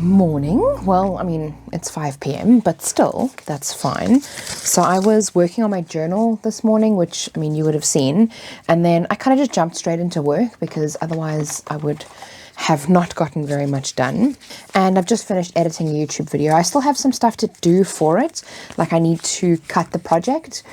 morning. Well, I mean, it's 5 p.m, but still, that's fine. So I was working on my journal this morning, which, I mean, you would have seen. And then I kind of just jumped straight into work because otherwise I would have not gotten very much done. And I've just finished editing a YouTube video. I still have some stuff to do for it. Like I need to cut the project.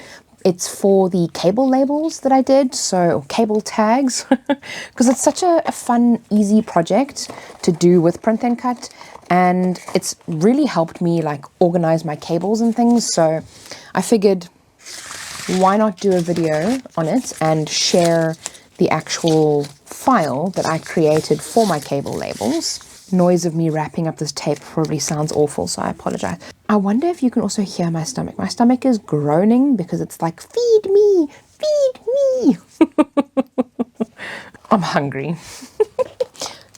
It's for the cable labels that I did, so cable tags, because it's such a fun, easy project to do with print and cut, and it's really helped me like organize my cables and things. So I figured, why not do a video on it and share the actual file that I created for my cable labels. Noise of me wrapping up this tape probably sounds awful, so I apologize. I wonder if you can also hear my stomach. My stomach is groaning because it's like, feed me, feed me. I'm hungry,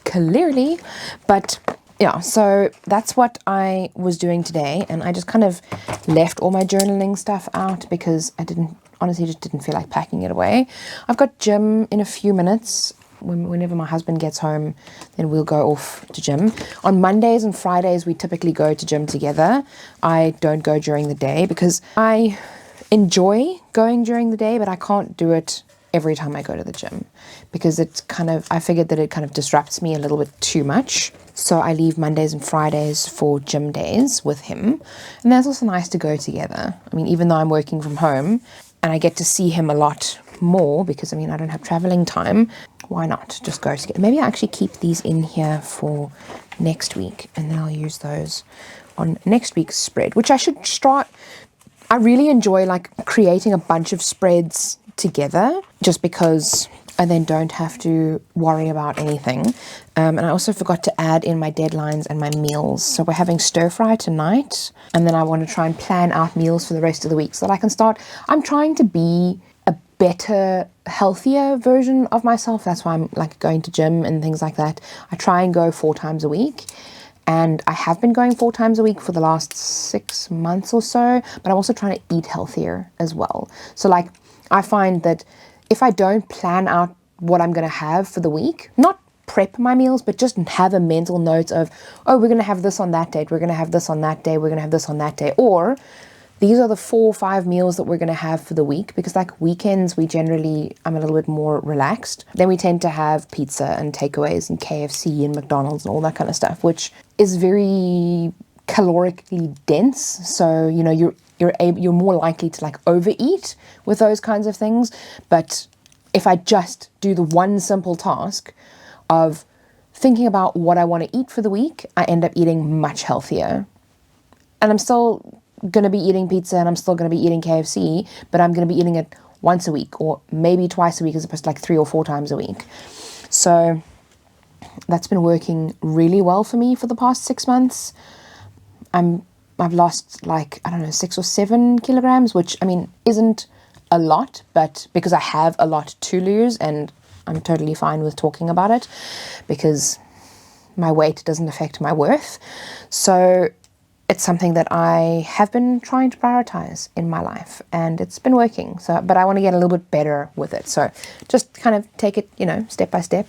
clearly. But yeah, so that's what I was doing today. And I just kind of left all my journaling stuff out because I honestly just didn't feel like packing it away. I've got gym in a few minutes. Whenever my husband gets home, then we'll go off to gym. On Mondays and Fridays, we typically go to gym together. I don't go during the day because I enjoy going during the day, but I can't do it every time I go to the gym because I figured that it kind of disrupts me a little bit too much. So I leave Mondays and Fridays for gym days with him. And that's also nice to go together. I mean, even though I'm working from home and I get to see him a lot more because, I mean, I don't have traveling time, why not just go together? Maybe I actually keep these in here for next week and then I'll use those on next week's spread, which I should start. I really enjoy like creating a bunch of spreads together just because I then don't have to worry about anything. And I also forgot to add in my deadlines and my meals. So we're having stir fry tonight, and then I want to try and plan out meals for the rest of the week so that I can start. I'm trying to be a better, healthier version of myself. That's why I'm like going to gym and things like that. I try and go 4 times a week. And I have been going 4 times a week for the last 6 months or so, but I'm also trying to eat healthier as well. So like, I find that if I don't plan out what I'm going to have for the week, not prep my meals, but just have a mental note of, oh, we're going to have this on that date, we're going to have this on that day, we're going to have this on that day, or these are the 4 or 5 meals that we're going to have for the week, because like weekends, I'm a little bit more relaxed. Then we tend to have pizza and takeaways and KFC and McDonald's and all that kind of stuff, which is very calorically dense. So, you know, you're more likely to like overeat with those kinds of things. But if I just do the one simple task of thinking about what I want to eat for the week, I end up eating much healthier. And I'm still going to be eating pizza and I'm still going to be eating KFC, but I'm going to be eating it once a week or maybe twice a week as opposed to like 3 or 4 times a week. So that's been working really well for me for the past 6 months. I've lost like, I don't know, 6 or 7 kilograms, which I mean, isn't a lot, but because I have a lot to lose and I'm totally fine with talking about it because my weight doesn't affect my worth. So it's something that I have been trying to prioritize in my life and it's been working. So, but I want to get a little bit better with it. So just kind of take it, you know, step by step,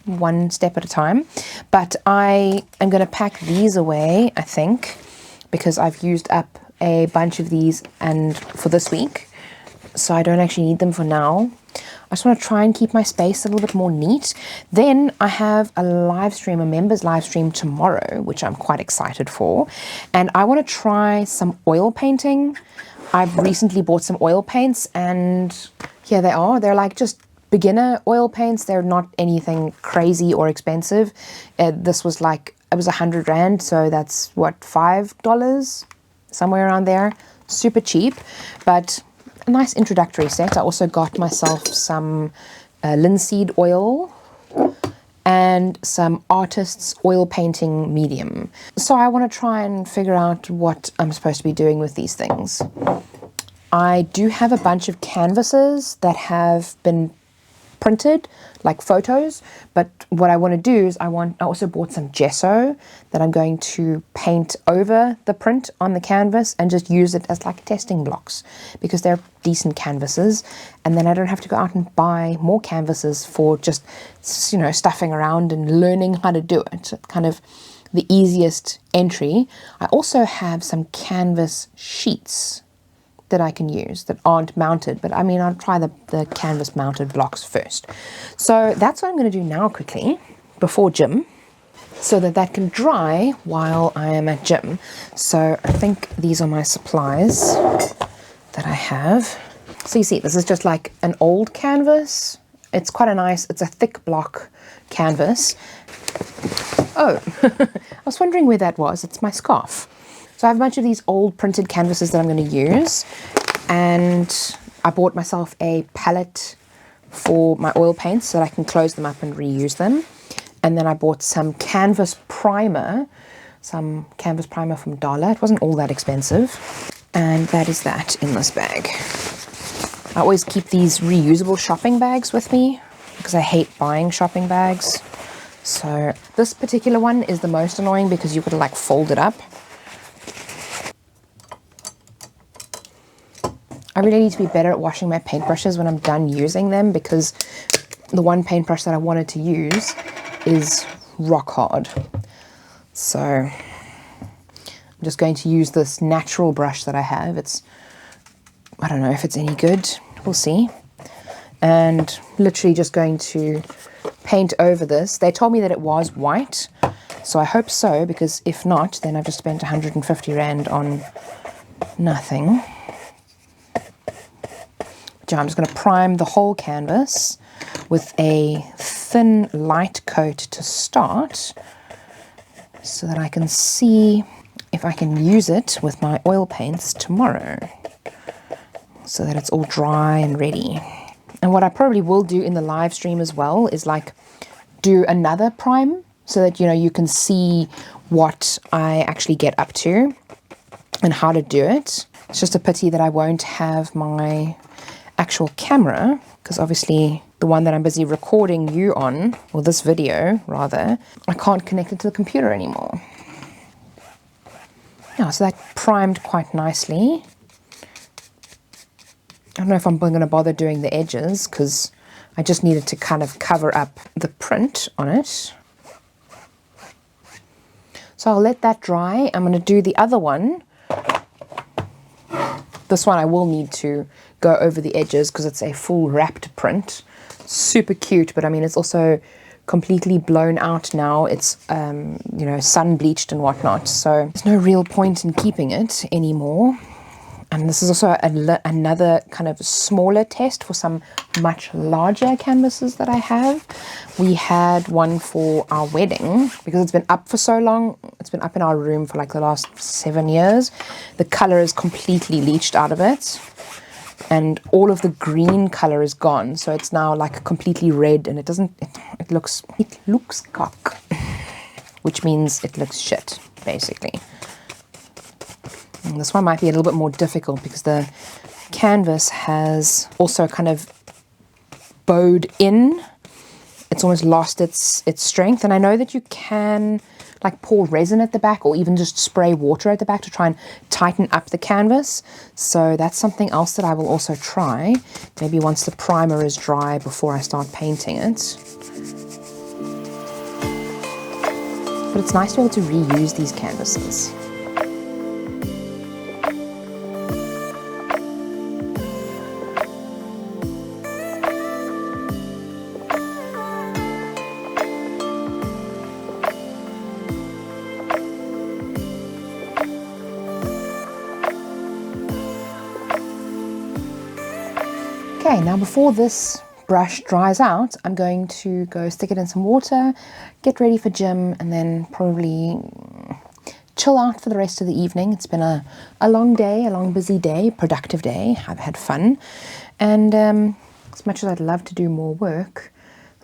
one step at a time. But I am going to pack these away, I think, because I've used up a bunch of these and for this week. So I don't actually need them for now. I just want to try and keep my space a little bit more neat. Then I have a members live stream tomorrow, which I'm quite excited for. And I want to try some oil painting. I've recently bought some oil paints and here they are. They're like just beginner oil paints. They're not anything crazy or expensive. This was like, it was 100 Rand. So that's what, $5? Somewhere around there. Super cheap, but a nice introductory set. I also got myself some linseed oil and some artist's oil painting medium. So I want to try and figure out what I'm supposed to be doing with these things. I do have a bunch of canvases that have been printed, like photos, but what I want to do is I also bought some gesso that I'm going to paint over the print on the canvas and just use it as like testing blocks because they're decent canvases, and then I don't have to go out and buy more canvases for just, you know, stuffing around and learning how to do it. It kind of the easiest entry. I also have some canvas sheets that I can use that aren't mounted, but I mean, I'll try the canvas mounted blocks first. So that's what I'm going to do now quickly before gym, so that can dry while I am at gym. So I think these are my supplies that I have. So you see, this is just like an old canvas. It's quite a nice, it's a thick block canvas. Oh, I was wondering where that was. It's my scarf. So I have a bunch of these old printed canvases that I'm going to use, and I bought myself a palette for my oil paints so that I can close them up and reuse them. And then I bought some canvas primer from Dollar. It wasn't all that expensive. And that is that in this bag. I always keep these reusable shopping bags with me because I hate buying shopping bags. So this particular one is the most annoying because you've got to like fold it up. I really need to be better at washing my paintbrushes when I'm done using them, because the one paintbrush that I wanted to use is rock hard. So I'm just going to use this natural brush that I have. I don't know if it's any good. We'll see. And literally just going to paint over this. They told me that it was white, so I hope so, because if not, then I've just spent 150 Rand on nothing. So I'm just going to prime the whole canvas with a thin light coat to start, so that I can see if I can use it with my oil paints tomorrow, so that it's all dry and ready. And what I probably will do in the live stream as well is like do another prime, so that, you know, you can see what I actually get up to and how to do it. It's just a pity that I won't have my actual camera, because obviously the one that I'm busy recording you on, or this video rather, I can't connect it to the computer anymore. Yeah, so that primed quite nicely. I don't know if I'm going to bother doing the edges, because I just needed to kind of cover up the print on it. So I'll let that dry. I'm going to do the other one. This one I will need to go over the edges because it's a full wrapped print. Super cute, but I mean, it's also completely blown out now. It's, you know, sun bleached and whatnot. So there's no real point in keeping it anymore. And this is also another kind of smaller test for some much larger canvases that I have. We had one for our wedding because it's been up for so long. It's been up in our room for like the last 7 years. The color is completely leached out of it, and all of the green color is gone. So it's now like completely red, and it looks cock, which means it looks shit, basically. And this one might be a little bit more difficult because the canvas has also kind of bowed in. It's almost lost its strength. And I know that you can like pour resin at the back, or even just spray water at the back to try and tighten up the canvas. So that's something else that I will also try, maybe once the primer is dry before I start painting it. But it's nice to be able to reuse these canvases. Okay, now before this brush dries out, I'm going to go stick it in some water, get ready for gym, and then probably chill out for the rest of the evening. It's been a long day, a long busy day, productive day. I've had fun. And as much as I'd love to do more work,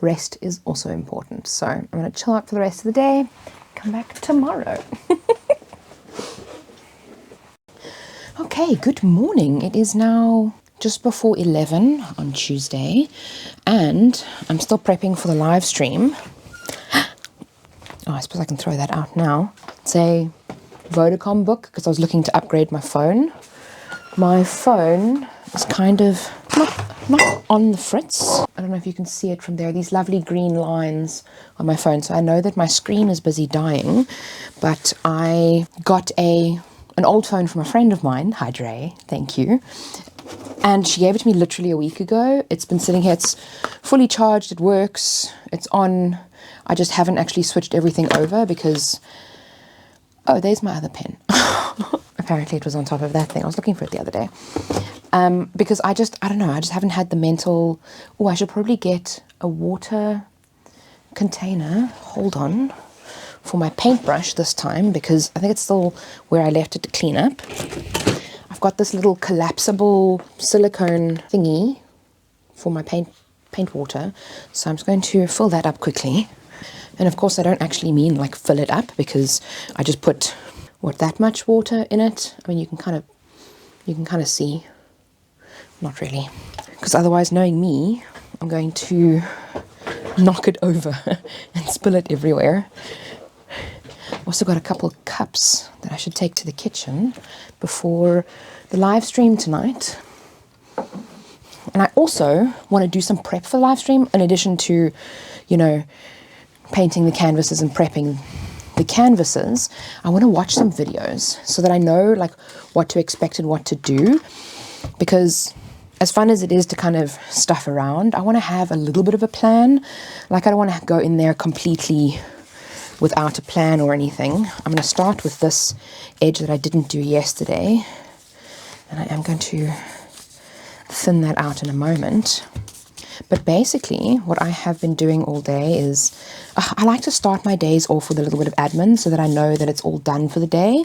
rest is also important. So I'm going to chill out for the rest of the day, come back tomorrow. Okay, good morning. It is now just before 11 on Tuesday, and I'm still prepping for the live stream. Oh, I suppose I can throw that out now. It's a Vodacom book because I was looking to upgrade my phone. My phone is kind of not on the fritz. I don't know if you can see it from there, these lovely green lines on my phone. So I know that my screen is busy dying, but I got an old phone from a friend of mine. Hi Dre, thank you. And she gave it to me literally a week ago. It's been sitting here, it's fully charged, it works, it's on. I just haven't actually switched everything over because, oh, there's my other pen. Apparently it was on top of that thing. I was looking for it the other day. Because I don't know, I just haven't had the mental, oh, I should probably get a water container, hold on, for my paintbrush this time, because I think it's still where I left it to clean up. I've got this little collapsible silicone thingy for my paint water, so I'm just going to fill that up quickly. And of course I don't actually mean like fill it up, because I just put that much water in it. I mean, you can kind of see, not really, because otherwise, knowing me, I'm going to knock it over and spill it everywhere. Also got a couple of cups that I should take to the kitchen before the live stream tonight. And I also want to do some prep for the live stream, in addition to, you know, painting the canvases and prepping the canvases. I want to watch some videos so that I know like what to expect and what to do, because as fun as it is to kind of stuff around, I want to have a little bit of a plan. Like, I don't want to go in there completely without a plan or anything. I'm going to start with this edge that I didn't do yesterday, and I am going to thin that out in a moment. But basically what I have been doing all day is I like to start my days off with a little bit of admin so that I know that it's all done for the day.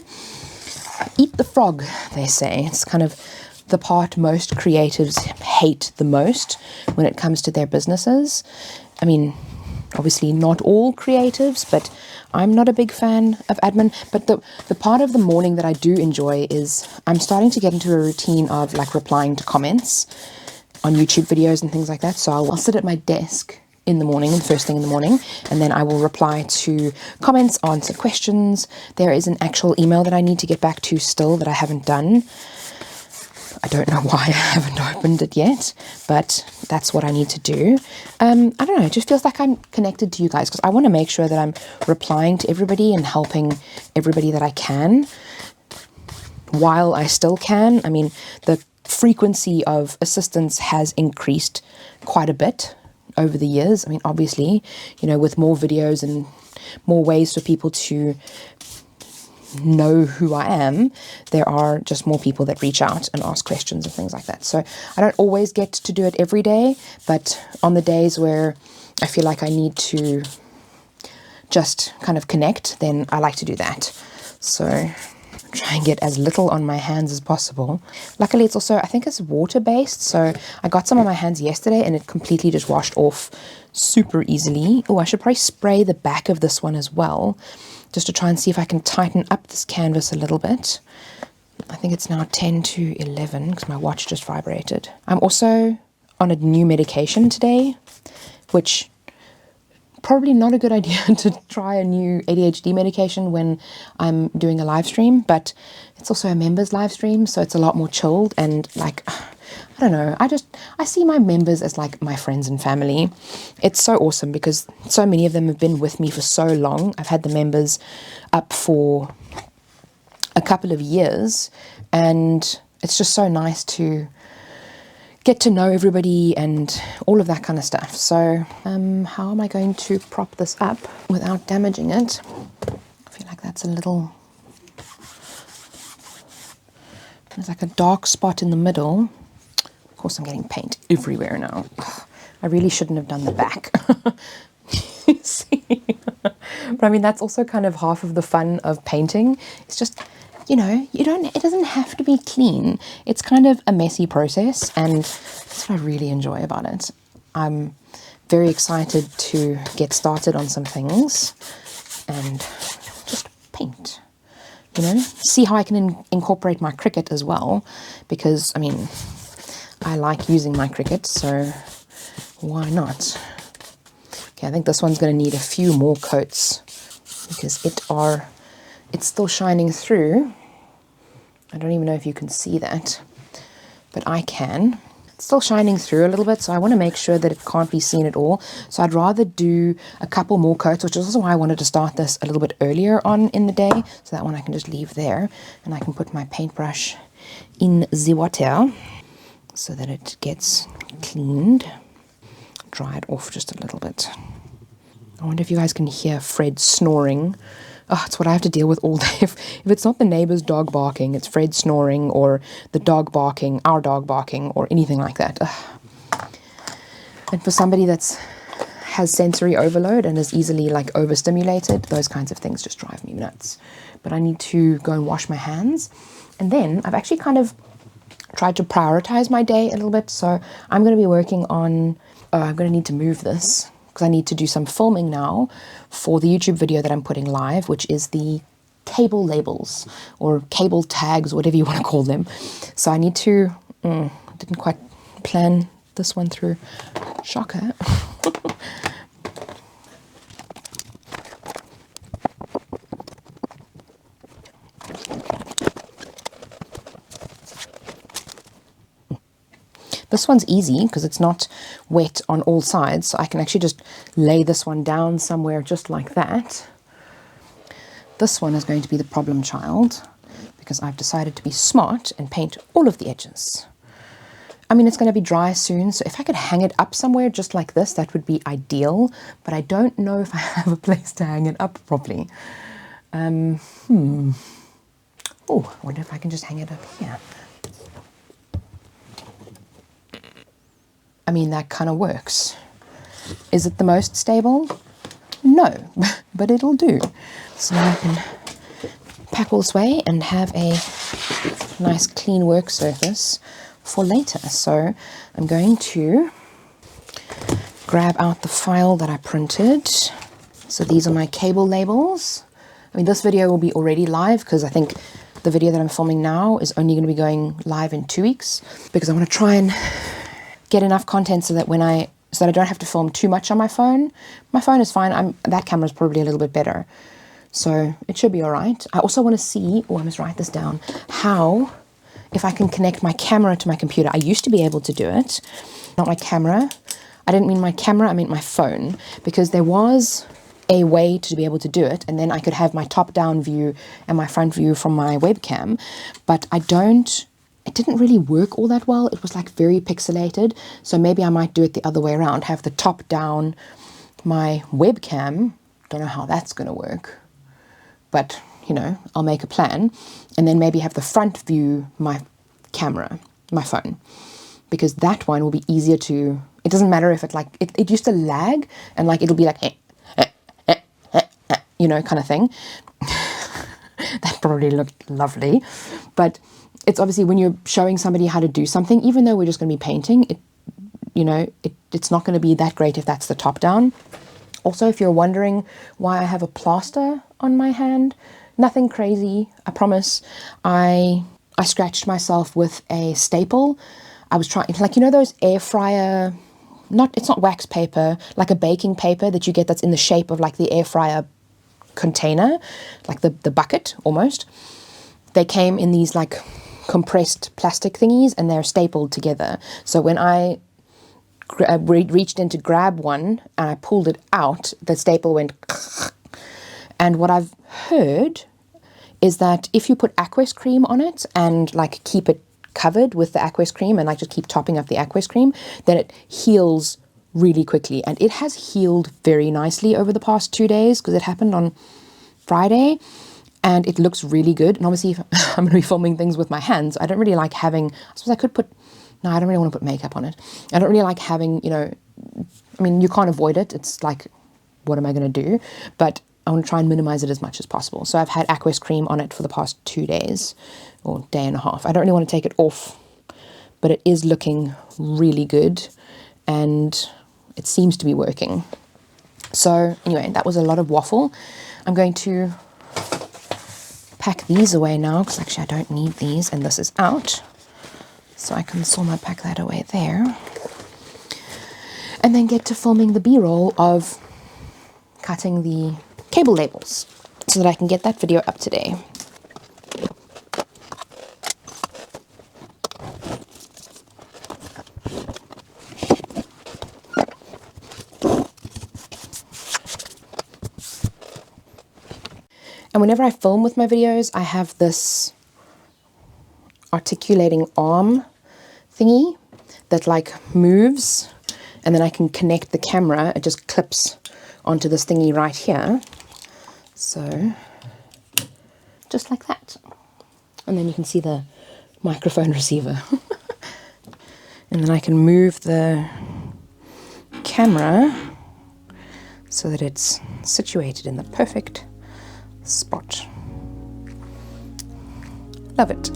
Eat the frog, they say. It's kind of the part most creatives hate the most when it comes to their businesses. I mean, obviously not all creatives, but I'm not a big fan of admin. But the part of the morning that I do enjoy is I'm starting to get into a routine of like replying to comments on YouTube videos and things like that. So I'll sit at my desk in the morning, first thing in the morning, and then I will reply to comments, answer questions. There is an actual email that I need to get back to still that I haven't done. I don't know why I haven't opened it yet, but that's what I need to do. I don't know, it just feels like I'm connected to you guys, because I want to make sure that I'm replying to everybody and helping everybody that I can while I still can. I mean, the frequency of assistance has increased quite a bit over the years. I mean, obviously, you know, with more videos and more ways for people to know who I am, there are just more people that reach out and ask questions and things like that. So I don't always get to do it every day, but on the days where I feel like I need to just kind of connect, then I like to do that. So try and get as little on my hands as possible. Luckily, it's also, I think it's water-based, so I got some on my hands yesterday and it completely just washed off super easily. Oh, I should probably spray the back of this one as well, just to try and see if I can tighten up this canvas a little bit. I think it's now 10 to 11 because my watch just vibrated. I'm also on a new medication today, which probably not a good idea to try a new ADHD medication when I'm doing a live stream, but it's also a members live stream, so it's a lot more chilled, and like, I don't know, I see my members as like my friends and family. It's so awesome because so many of them have been with me for so long. I've had the members up for a couple of years, and it's just so nice to get to know everybody and all of that kind of stuff. So how am I going to prop this up without damaging it? I feel like that's a little, there's like a dark spot in the middle. Of course, I'm getting paint everywhere now. I really shouldn't have done the back. You see? But I mean, that's also kind of half of the fun of painting. It's just, you know, it doesn't have to be clean. It's kind of a messy process, and that's what I really enjoy about it. I'm very excited to get started on some things and just paint, you know, see how I can incorporate my Cricut as well, because I mean, I like using my Cricut, so why not? Okay, I think this one's going to need a few more coats because it's still shining through. I don't even know if you can see that, but I can. still shining through a little bit, so I want to make sure that it can't be seen at all. So I'd rather do a couple more coats, which is also why I wanted to start this a little bit earlier on in the day. So that one I can just leave there, and I can put my paintbrush in the water so that it gets cleaned. Dry it off just a little bit. I wonder if you guys can hear Fred snoring. Oh, it's what I have to deal with all day. If it's not the neighbor's dog barking, it's Fred snoring, or the dog barking, our dog barking, or anything like that. Ugh. And for somebody has sensory overload and is easily like overstimulated, those kinds of things just drive me nuts. But I need to go and wash my hands. And then I've actually kind of tried to prioritize my day a little bit. So I'm going to be working on, I'm going to need to move this, because I need to do some filming now for the YouTube video that I'm putting live, which is the cable labels or cable tags, whatever you want to call them. So I need to, didn't quite plan this one through. Shocker. This one's easy because it's not wet on all sides, so I can actually just lay this one down somewhere just like that. This one is going to be the problem child because I've decided to be smart and paint all of the edges. I mean, it's going to be dry soon, so if I could hang it up somewhere just like this, that would be ideal, but I don't know if I have a place to hang it up properly. Oh, I wonder if I can just hang it up here. I mean, that kind of works. Is it the most stable? No, but it'll do. So now I can pack all this away and have a nice clean work surface for later. So I'm going to grab out the file that I printed. So these are my cable labels. I mean, this video will be already live because I think the video that I'm filming now is only going to be going live in 2 weeks, because I want to try and get enough content so that so that I don't have to film too much on my phone. My phone is fine. That camera is probably a little bit better, so it should be all right. I also want to see, I must write this down, if I can connect my camera to my computer. I used to be able to do it, not my camera. I didn't mean my camera, I meant my phone, because there was a way to be able to do it, and then I could have my top-down view and my front view from my webcam, but it didn't really work all that well. It was like very pixelated. So maybe I might do it the other way around, have the top down my webcam. Don't know how that's going to work, but you know, I'll make a plan. And then maybe have the front view my camera, my phone, because that one will be easier to, it doesn't matter if it used to lag and like it'll be like you know, kind of thing. That probably looked lovely, but it's obviously when you're showing somebody how to do something, even though we're just going to be painting, it's not going to be that great if that's the top down. Also, if you're wondering why I have a plaster on my hand, nothing crazy, I promise. I scratched myself with a staple. I was trying, like, you know those air fryer, it's not wax paper, like a baking paper that you get that's in the shape of like the air fryer container, like the bucket almost. They came in these like compressed plastic thingies and they're stapled together. So when I reached in to grab one and I pulled it out, the staple went and what I've heard is that if you put aqueous cream on it and like keep it covered with the aqueous cream and like just keep topping up the aqueous cream, then it heals really quickly. And it has healed very nicely over the past 2 days because it happened on Friday. And it looks really good. And obviously, if I'm going to be filming things with my hands, I don't really like having, I suppose I could put, no, I don't really want to put makeup on it. I don't really like having, I mean, you can't avoid it. It's like, what am I going to do? But I want to try and minimize it as much as possible. So I've had aqueous cream on it for the past 2 days or day and a half. I don't really want to take it off, but it is looking really good and it seems to be working. So anyway, that was a lot of waffle. I'm going to pack these away now because actually I don't need these, and this is out, so I can pack that away there and then get to filming the b-roll of cutting the cable labels so that I can get that video up today. And whenever I film with my videos, I have this articulating arm thingy that like moves, and then I can connect the camera. It just clips onto this thingy right here. So just like that. And then you can see the microphone receiver. And then I can move the camera so that it's situated in the perfect spot. Love it.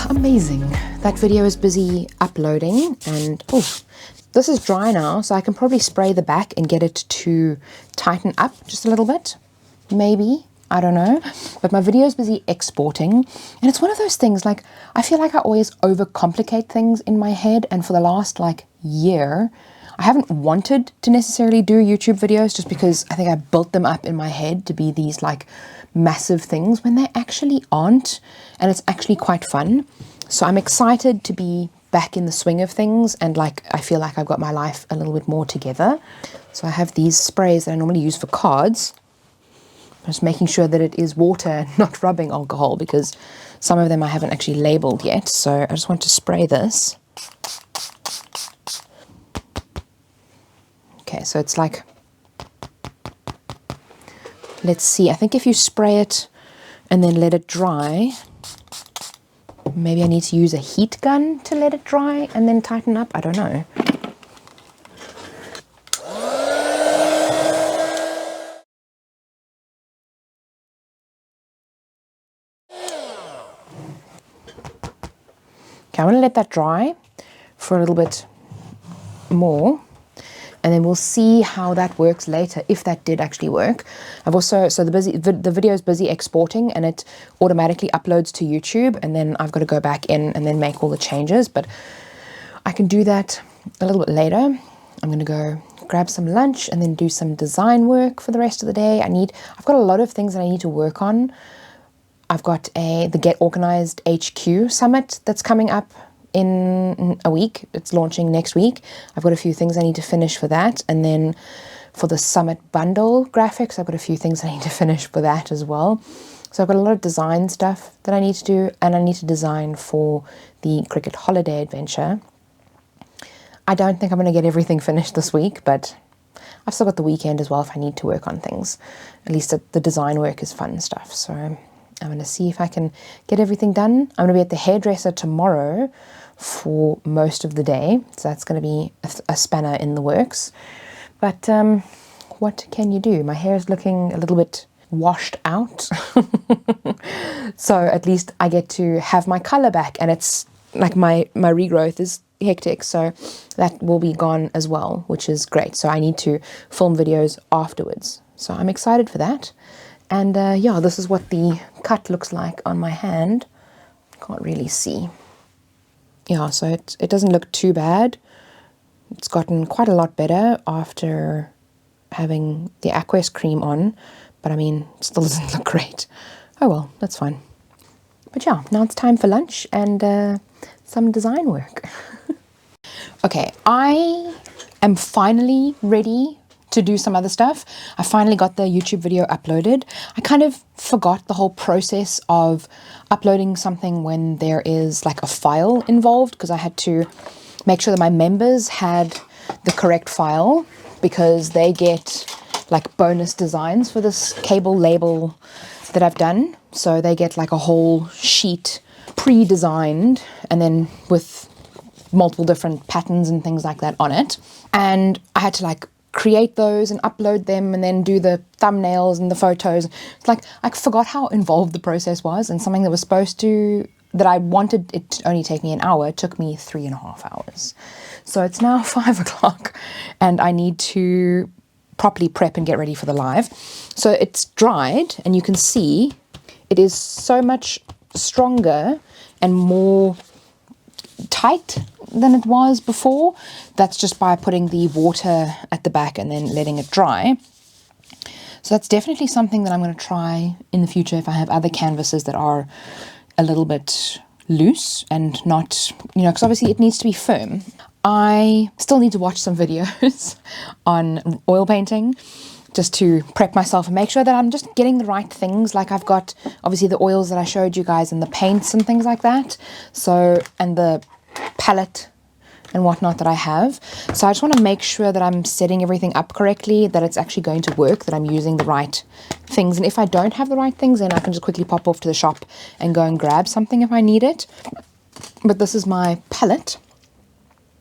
Amazing. That video is busy uploading, and oh, this is dry now, so I can probably spray the back and get it to tighten up just a little bit. Maybe, I don't know. But my video is busy exporting, and it's one of those things, like, I feel like I always overcomplicate things in my head, and for the last like year, I haven't wanted to necessarily do YouTube videos just because I think I built them up in my head to be these like massive things when they actually aren't, and it's actually quite fun. So I'm excited to be back in the swing of things, and like I feel like I've got my life a little bit more together. So I have these sprays that I normally use for cards. I'm just making sure that it is water, not rubbing alcohol, because some of them I haven't actually labeled yet. So I just want to spray this. Okay, so it's like, let's see, I think if you spray it and then let it dry, maybe I need to use a heat gun to let it dry and then tighten up. I don't know. Okay, I'm going to let that dry for a little bit more, and then we'll see how that works later, if that did actually work. I've also, so the video is busy exporting, and it automatically uploads to YouTube, and then I've got to go back in and then make all the changes, but I can do that a little bit later. I'm going to go grab some lunch and then do some design work for the rest of the day. I've got a lot of things that I need to work on. I've got the Get Organized HQ Summit that's coming up in a week. It's launching next week. I've got a few things I need to finish for that, and then for the Summit Bundle graphics, I've got a few things I need to finish for that as well. So I've got a lot of design stuff that I need to do, and I need to design for the Cricut Holiday Adventure. I don't think I'm going to get everything finished this week, but I've still got the weekend as well if I need to work on things. At least the design work is fun stuff. So I'm going to see if I can get everything done. I'm going to be at the hairdresser tomorrow for most of the day, so that's going to be a spanner in the works. But what can you do? My hair is looking a little bit washed out. So at least I get to have my color back, and it's like my regrowth is hectic, so that will be gone as well, which is great. So I need to film videos afterwards, so I'm excited for that. And yeah, this is what the cut looks like on my hand. Can't really see. Yeah, so it doesn't look too bad. It's gotten quite a lot better after having the Aqueous cream on, but I mean, it still doesn't look great. Oh well, that's fine. But yeah, now it's time for lunch and some design work. Okay, I am finally ready to do some other stuff. I finally got the YouTube video uploaded. I kind of forgot the whole process of uploading something when there is like a file involved, because I had to make sure that my members had the correct file, because they get like bonus designs for this cable label that I've done. So they get like a whole sheet pre-designed, and then with multiple different patterns and things like that on it. And I had to like create those and upload them and then do the thumbnails and the photos. It's like I forgot how involved the process was, and something that was that I wanted it to only take me an hour, took me 3.5 hours. So it's now 5 o'clock and I need to properly prep and get ready for the live. So it's dried, and you can see it is so much stronger and more tight than it was before. That's just by putting the water at the back and then letting it dry. So that's definitely something that I'm going to try in the future if I have other canvases that are a little bit loose and not, you know, because obviously it needs to be firm. I still need to watch some videos on oil painting just to prep myself and make sure that I'm just getting the right things. Like I've got obviously the oils that I showed you guys and the paints and things like that. So, and the palette and whatnot that I have. So I just want to make sure that I'm setting everything up correctly, that it's actually going to work, that I'm using the right things. And if I don't have the right things, then I can just quickly pop off to the shop and go and grab something if I need it. But this is my palette.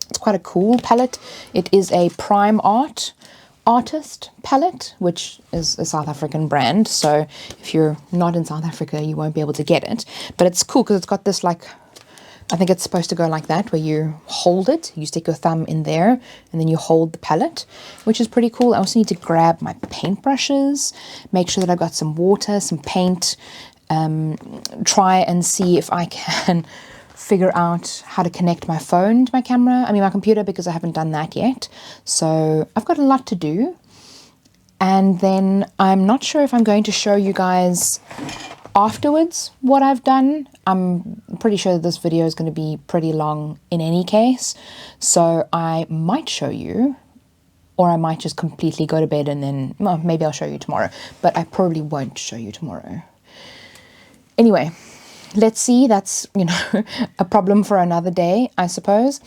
It's quite a cool palette. It is a Prime Artist palette, which is a South African brand. So if you're not in South Africa, you won't be able to get it. But it's cool because it's got this, like, I think it's supposed to go like that, where you hold it, you stick your thumb in there, and then you hold the palette, which is pretty cool. I also need to grab my paintbrushes, make sure that I've got some water, some paint, try and see if I can figure out how to connect my phone to my camera, my computer, because I haven't done that yet. So I've got a lot to do. And then I'm not sure if I'm going to show you guys afterwards what I've done. I'm pretty sure this video is going to be pretty long in any case. So I might show you, or I might just completely go to bed and then, well, maybe I'll show you tomorrow, but I probably won't show you tomorrow. Anyway, let's see. That's, you know, a problem for another day, I suppose.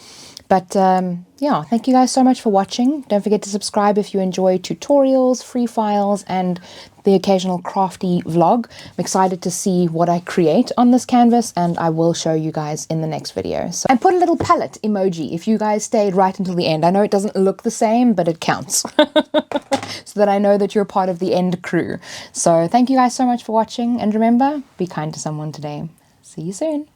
But yeah, thank you guys so much for watching. Don't forget to subscribe if you enjoy tutorials, free files, and the occasional crafty vlog. I'm excited to see what I create on this canvas, and I will show you guys in the next video. So, and put a little palette emoji if you guys stayed right until the end. I know it doesn't look the same, but it counts. So that I know that you're part of the end crew. So thank you guys so much for watching, and remember, be kind to someone today. See you soon.